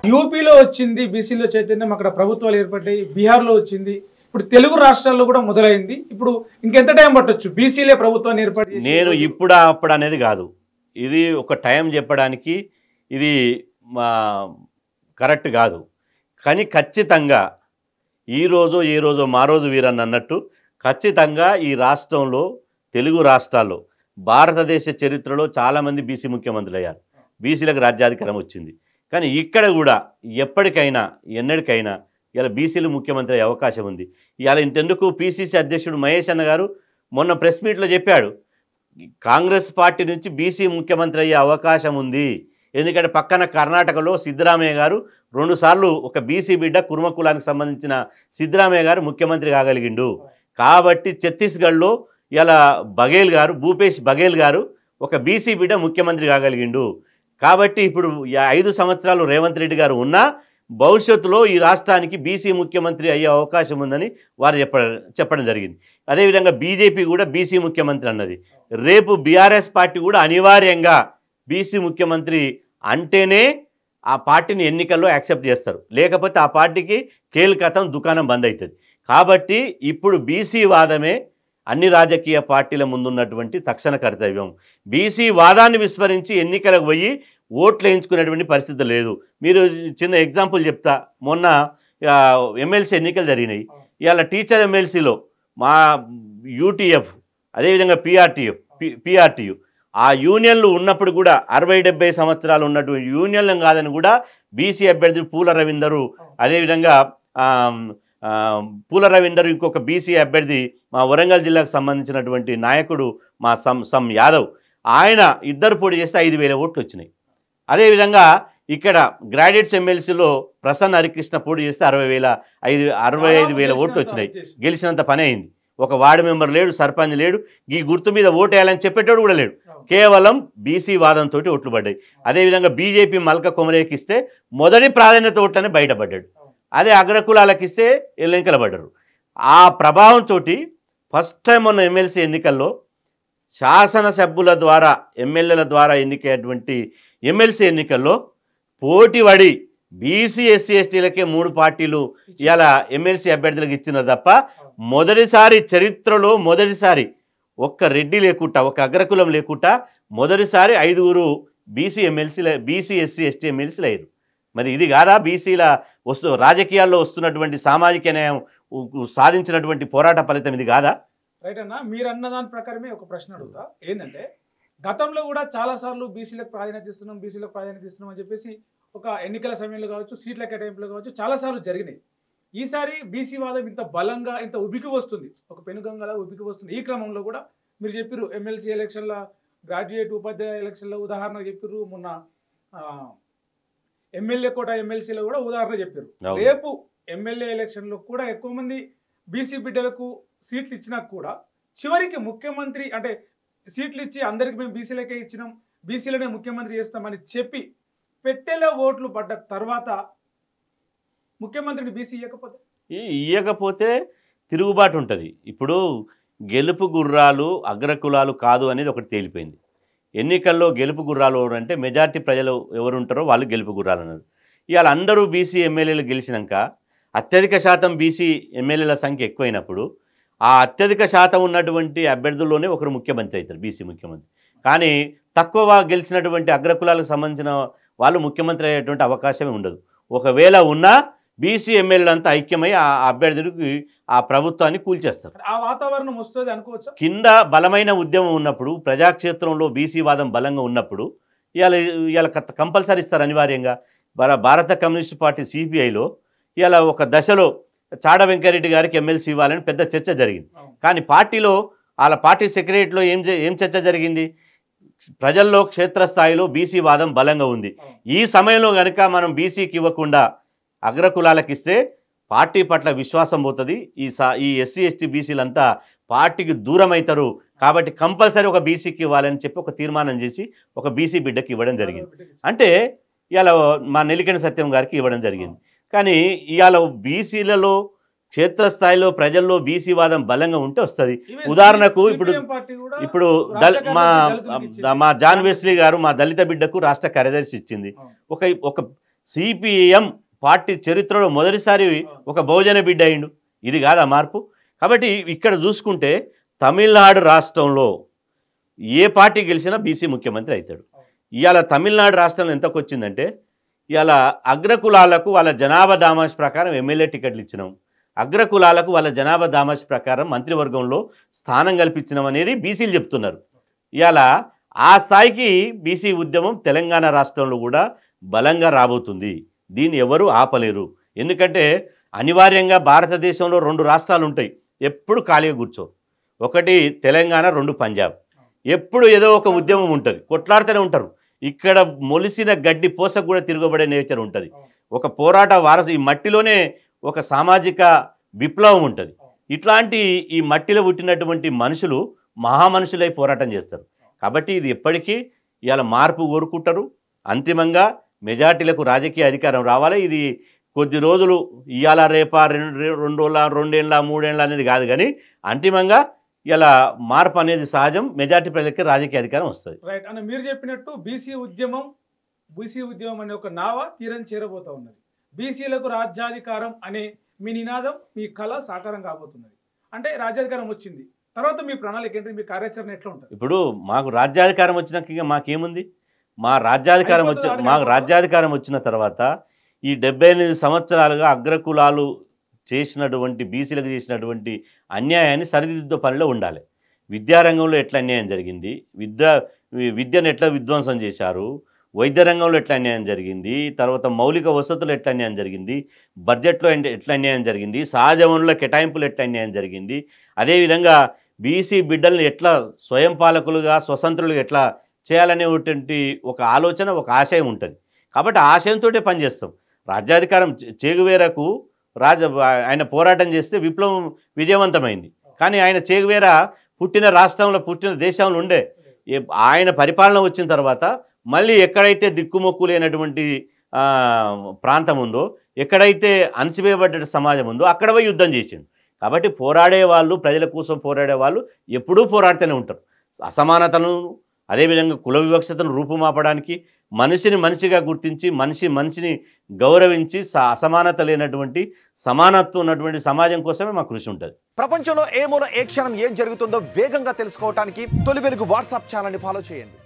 యూపీలో వచ్చింది బీసీలో చైతన్యం, అక్కడ ప్రభుత్వాలు ఏర్పడ్డాయి, బీహార్లో వచ్చింది, ఇప్పుడు తెలుగు రాష్ట్రాల్లో కూడా మొదలైంది. ఇప్పుడు ఇంకెంత టైం పట్టొచ్చు బీసీలే ప్రభుత్వాన్ని ఏర్పాటు? నేను అప్పుడు అనేది కాదు, ఇది ఒక టైం చెప్పడానికి ఇది కరెక్ట్ కాదు. కానీ ఖచ్చితంగా ఈరోజు ఏ రోజు మా రోజు వీరన్న అన్నట్టు ఖచ్చితంగా ఈ రాష్ట్రంలో తెలుగు రాష్ట్రాల్లో భారతదేశ చరిత్రలో చాలామంది బీసీ ముఖ్యమంత్రులు అయ్యారు, బీసీలకు రాజ్యాధికారం వచ్చింది. కానీ ఇక్కడ కూడా ఎప్పటికైనా ఎన్నటికైనా ఇలా బీసీలు ముఖ్యమంత్రి అయ్యే అవకాశం ఉంది. ఇవాళ ఇంతెందుకు పిసిసి అధ్యక్షుడు మహేష్ అన్న గారు మొన్న ప్రెస్ మీట్లో చెప్పాడు, కాంగ్రెస్ పార్టీ నుంచి బీసీ ముఖ్యమంత్రి అయ్యే అవకాశం ఉంది. ఎందుకంటే పక్కన కర్ణాటకలో సిద్ధరామయ్య గారు 2 సార్లు ఒక బీసీ బిడ్డ కుర్మ కులానికి సంబంధించిన సిద్ధరామయ్య గారు ముఖ్యమంత్రి కాగలిగిండు. కాబట్టి ఛత్తీస్గఢ్లో ఇలా భూపేష్ బఘేల్ గారు ఒక బీసీ బిడ్డ ముఖ్యమంత్రి కాగలిగిండు. కాబట్టి ఇప్పుడు 5 సంవత్సరాలు రేవంత్ రెడ్డి గారు ఉన్నా భవిష్యత్తులో ఈ రాష్ట్రానికి బీసీ ముఖ్యమంత్రి అయ్యే అవకాశం ఉందని వారు చెప్పడం జరిగింది. అదేవిధంగా బీజేపీ కూడా బీసీ ముఖ్యమంత్రి అన్నది. రేపు బీఆర్ఎస్ పార్టీ కూడా అనివార్యంగా బీసీ ముఖ్యమంత్రి అంటేనే ఆ పార్టీని ఎన్నికల్లో యాక్సెప్ట్ చేస్తారు, లేకపోతే ఆ పార్టీకి కేల్కతం దుకాణం బంద్ అవుతుంది. కాబట్టి ఇప్పుడు బీసీ వాదమే అన్ని రాజకీయ పార్టీల ముందున్నటువంటి తక్షణ కర్తవ్యం. బీసీ వాదాన్ని విస్మరించి ఎన్నికలకు పోయి ఓట్లు వేయించుకునేటువంటి పరిస్థితి లేదు. మీరు చిన్న ఎగ్జాంపుల్ చెప్తా, మొన్న ఎమ్మెల్సీ ఎన్నికలు జరిగినాయి. ఇవాళ టీచర్ ఎమ్మెల్సీలో మా యూటీఎఫ్ అదేవిధంగా పిఆర్టీయు ఆ యూనియన్లు ఉన్నప్పుడు కూడా 60-70 సంవత్సరాలు ఉన్నటువంటి యూనియన్లు కాదని కూడా బీసీ అభ్యర్థి పూల రవీందరు, అదేవిధంగా పూల రవీందర్, ఇంకొక బీసీ అభ్యర్థి మా వరంగల్ జిల్లాకు సంబంధించినటువంటి నాయకుడు మా సమ్ యాదవ్, ఆయన ఇద్దరు పోటీ చేస్తే 5,000 ఓట్లు వచ్చినాయి. అదేవిధంగా ఇక్కడ గ్రాడ్యుయేట్స్ ఎమ్మెల్సీలో ప్రసన్న హరికృష్ణ పోటీ చేస్తే 65,000 ఓట్లు వచ్చినాయి. గెలిచినంత పని అయింది. ఒక వార్డు మెంబర్ లేడు, సర్పంచ్ లేడు, ఈ గుర్తు మీద ఓటు వేయాలని చెప్పేటోడు కూడా లేడు. కేవలం బీసీ వాదంతో ఓట్లు పడ్డాయి. అదేవిధంగా బీజేపీ మల్క కొమరేకి ఇస్తే మొదటి ప్రాధాన్యత ఓట్లనే బయటపడ్డాడు. అదే అగ్రకులాలకు ఇస్తే ఎల్లెంకలబడ్డారు. ఆ ప్రభావంతో ఫస్ట్ టైం ఉన్న ఎమ్మెల్సీ ఎన్నికల్లో శాసనసభ్యుల ద్వారా ఎమ్మెల్యేల ద్వారా ఎన్నికైనటువంటి ఎమ్మెల్సీ ఎన్నికల్లో పోటీపడి బీసీ ఎస్సీ ఎస్టీలకే 3 పార్టీలు ఇవాళ ఎమ్మెల్సీ అభ్యర్థులకు ఇచ్చినారు తప్ప మొదటిసారి చరిత్రలో ఒక్క రెడ్డి లేకుండా, ఒక అగ్రకులం లేకుండా మొదటిసారి 5 బీసీ ఎస్సీ ఎస్టీ ఎమ్మెల్సీలు అయ్యారు. మరి ఇది కాదా బీసీల రాజకీయాల్లో వస్తున్నటువంటి సామాజిక న్యాయం సాధించినటువంటి పోరాట ఫలితం ఇది కాదా? రైట్ అన్న, మీరు అన్న దాని ప్రకారమే ఒక ప్రశ్న అడుగుతా. ఏంటంటే గతంలో కూడా చాలాసార్లు బీసీలకు ప్రాధాన్యత ఇస్తున్నాం అని చెప్పేసి ఒక ఎన్నికల సమయంలో కావచ్చు, సీట్ల కేటాయింపులో కావచ్చు చాలాసార్లు జరిగినాయి. ఈసారి బీసీ వాదం ఇంత బలంగా ఇంత ఉబికి వస్తుంది, ఒక పెనుగంగలా ఉబికి వస్తుంది. ఈ క్రమంలో కూడా మీరు చెప్పారు ఎమ్మెల్సీ ఎలక్షన్ల, గ్రాడ్యుయేట్ ఉపాధ్యాయ ఎలక్షన్ల ఉదాహరణ చెప్పారు, మొన్న ఎమ్మెల్యే కోట ఎమ్మెల్సీలో కూడా ఉదాహరణ చెప్పారు. రేపు ఎమ్మెల్యే ఎలక్షన్లో కూడా ఎక్కువ మంది బీసీ బిడ్డలకు సీట్లు ఇచ్చినా కూడా చివరికి ముఖ్యమంత్రి అంటే సీట్లు ఇచ్చి అందరికి మేము బీసీలకే ఇచ్చినాం, బీసీలనే ముఖ్యమంత్రి చేస్తామని చెప్పి పెట్టెలో ఓట్లు పడ్డ తర్వాత ముఖ్యమంత్రిని బీసీ ఇవ్వకపోతే తిరుగుబాటు ఉంటుంది. ఇప్పుడు గెలుపు గుర్రాలు అగ్రకులాలు కాదు అనేది ఒకటి తేలిపోయింది. ఎన్నికల్లో గెలుపు గుర్రాలు ఎవరంటే మెజార్టీ ప్రజలు ఎవరు ఉంటారో వాళ్ళు గెలుపు గుర్రాలు అన్నారు. ఇవాళ అందరూ బీసీ ఎమ్మెల్యేలు గెలిచినాక అత్యధిక శాతం బీసీ ఎమ్మెల్యేల సంఖ్య ఎక్కువైనప్పుడు ఆ అత్యధిక శాతం ఉన్నటువంటి అభ్యర్థుల్లోనే ఒకరు ముఖ్యమంత్రి అవుతారు, బీసీ ముఖ్యమంత్రి. కానీ తక్కువ గెలిచినటువంటి అగ్రకులాలకు సంబంధించిన వాళ్ళు ముఖ్యమంత్రి అయ్యేటువంటి అవకాశమే ఉండదు. ఒకవేళ ఉన్నా బీసీ ఎమ్మెల్యేలంతా ఐక్యమై ఆ అభ్యర్థులకు ఆ ప్రభుత్వాన్ని కూల్చేస్తారు. ఆ వాతావరణం వస్తుంది అనుకోవచ్చు. కింద బలమైన ఉద్యమం ఉన్నప్పుడు, ప్రజాక్షేత్రంలో బీసీ వాదం బలంగా ఉన్నప్పుడు ఇవాళ కంపల్సరీ ఇస్తారు అనివార్యంగా. భారత కమ్యూనిస్ట్ పార్టీ సిపిఐలో ఇవాళ ఒక దశలో చాడ వెంకరెడ్డి గారికి ఎమ్మెల్సీ ఇవ్వాలని పెద్ద చర్చ జరిగింది. కానీ పార్టీలో వాళ్ళ పార్టీ సెక్రటరీలో ఏం చర్చ జరిగింది? ప్రజల్లో క్షేత్రస్థాయిలో బీసీ వాదం బలంగా ఉంది. ఈ సమయంలో కనుక మనం బీసీకి ఇవ్వకుండా అగ్రకులాలకు ఇస్తే పార్టీ పట్ల విశ్వాసం పోతుంది, ఈ ఎస్సీ ఎస్టీ బీసీలంతా పార్టీకి దూరం అవుతారు. కాబట్టి కంపల్సరీ ఒక బీసీకి ఇవ్వాలని చెప్పి ఒక తీర్మానం చేసి ఒక బీసీ బిడ్డకి ఇవ్వడం జరిగింది. అంటే ఇవాళ మా నెల్లికంటి సత్యం గారికి ఇవ్వడం జరిగింది. కానీ ఇవాళ బీసీలలో క్షేత్రస్థాయిలో ప్రజల్లో బీసీ వాదం బలంగా ఉంటే వస్తుంది. ఉదాహరణకు ఇప్పుడు మా జాన్ వెస్లీ గారు మా దళిత బిడ్డకు రాష్ట్ర కార్యదర్శి ఇచ్చింది. ఒక సిపిఎం పార్టీ చరిత్రలో మొదటిసారి ఒక బహుజన బిడ్డ అయిండు. ఇది కాదా మార్పు? కాబట్టి ఇక్కడ చూసుకుంటే తమిళనాడు రాష్ట్రంలో ఏ పార్టీ గెలిచినా బీసీ ముఖ్యమంత్రి అవుతాడు. ఇవాళ తమిళనాడు రాష్ట్రంలో ఎంతకు వచ్చిందంటే ఇవాళ అగ్రకులాలకు వాళ్ళ జనాభా దామాష్ ప్రకారం ఎమ్మెల్యే టికెట్లు ఇచ్చినాం, అగ్రకులాలకు వాళ్ళ జనాభా దామాష్ ప్రకారం మంత్రివర్గంలో స్థానం కల్పించినాం అనేది బీసీలు చెప్తున్నారు. ఇవాళ ఆ స్థాయికి బీసీ ఉద్యమం తెలంగాణ రాష్ట్రంలో కూడా బలంగా రాబోతుంది. దీన్ని ఎవరు ఆపలేరు. ఎందుకంటే అనివార్యంగా భారతదేశంలో 2 రాష్ట్రాలు ఉంటాయి, ఎప్పుడు ఖాళీగా కూర్చో. ఒకటి తెలంగాణ, 2 పంజాబ్. ఎప్పుడు ఏదో ఒక ఉద్యమం ఉంటుంది, కొట్లాడుతూనే ఉంటారు. ఇక్కడ మొలిసిన గడ్డి పోసకు కూడా తిరగబడే నేచర్ ఉంటుంది. ఒక పోరాట వారసు ఈ మట్టిలోనే ఒక సామాజిక విప్లవం ఉంటుంది. ఇట్లాంటి ఈ మట్టిలో పుట్టినటువంటి మనుషులు మహామనుషులై పోరాటం చేస్తారు. కాబట్టి ఇది ఎప్పటికీ ఇవాళ మార్పు కోరుకుంటారు. అంతిమంగా మెజార్టీలకు రాజకీయ అధికారం రావాలి. ఇది కొద్ది రోజులు ఇవాళ రేపా 2 రోజుల 2 ఏళ్ళ 3 ఏళ్ళ అనేది కాదు, కానీ అంతిమంగా ఇలా మార్పు అనేది సహజం. మెజార్టీ ప్రజలకి రాజకీయ అధికారం వస్తుంది. రైట్ అన్న, మీరు చెప్పినట్టు బీసీ ఉద్యమం అనే ఒక నావ తీరం చేరబోతా ఉన్నది. బీసీలకు రాజ్యాధికారం అనే మీ నినాదం, మీ కళ సాకారం కాబోతున్నది. అంటే రాజ్యాధికారం వచ్చింది తర్వాత మీ ప్రణాళిక ఏంటి, మీ కార్యాచరణ ఎట్లా ఉంటుంది? ఇప్పుడు మాకు రాజ్యాధికారం వచ్చినాక ఇక మాకేముంది? మాకు రాజ్యాధికారం వచ్చిన తర్వాత ఈ 78 సంవత్సరాలుగా అగ్రకులాలు చేసినటువంటి బీసీలకు చేసినటువంటి అన్యాయాన్ని సరిదిద్దు పనిలో ఉండాలి. విద్యారంగంలో ఎట్లా అన్యాయం జరిగింది, విద్యను ఎట్లా విధ్వంసం చేశారు, వైద్య రంగంలో ఎట్లా అన్యాయం జరిగింది, తర్వాత మౌలిక వసతులు ఎట్లా అన్యాయం జరిగింది, బడ్జెట్లో ఎట్లా అన్యాయం జరిగింది, సహజ వనరుల కేటాయింపులు ఎట్లా అన్యాయం జరిగింది, అదేవిధంగా బీసీ బిడ్డల్ని ఎట్లా స్వయం పాలకులుగా స్వతంత్రులుగా ఎట్లా చేయాలనేటువంటి ఒక ఆలోచన, ఒక ఆశయం ఉంటుంది. కాబట్టి ఆశయంతో పనిచేస్తాం. రాజ్యాధికారం చేగువేరకు ఆయన పోరాటం చేస్తే విప్లవం విజయవంతమైంది. కానీ ఆయన చేగువేర పుట్టిన రాష్ట్రంలో, పుట్టిన దేశంలో ఉండే. ఆయన పరిపాలన వచ్చిన తర్వాత మళ్ళీ ఎక్కడైతే దిక్కుమొక్కు లేనటువంటి ప్రాంతం ఉందో, ఎక్కడైతే అణచివేయబడ్డ సమాజం ఉందో అక్కడ పోయి యుద్ధం చేసిండు. కాబట్టి పోరాడే వాళ్ళు, ప్రజల కోసం పోరాడే వాళ్ళు ఎప్పుడూ పోరాడుతూనే ఉంటారు. అసమానతను, అదేవిధంగా కుల వివక్షతను రూపుమాపడానికి, మనిషిని మనిషిగా గుర్తించి మనిషిని గౌరవించి అసమానత లేనటువంటి సమానత్వం ఉన్నటువంటి సమాజం కోసమే మా కృషి ఉంటుంది. ప్రపంచంలో ఏ మూల ఏ క్షణం ఏం జరుగుతుందో వేగంగా తెలుసుకోవడానికి తొలి వెలుగు వాట్సాప్ ఛానల్ని ఫాలో చేయండి.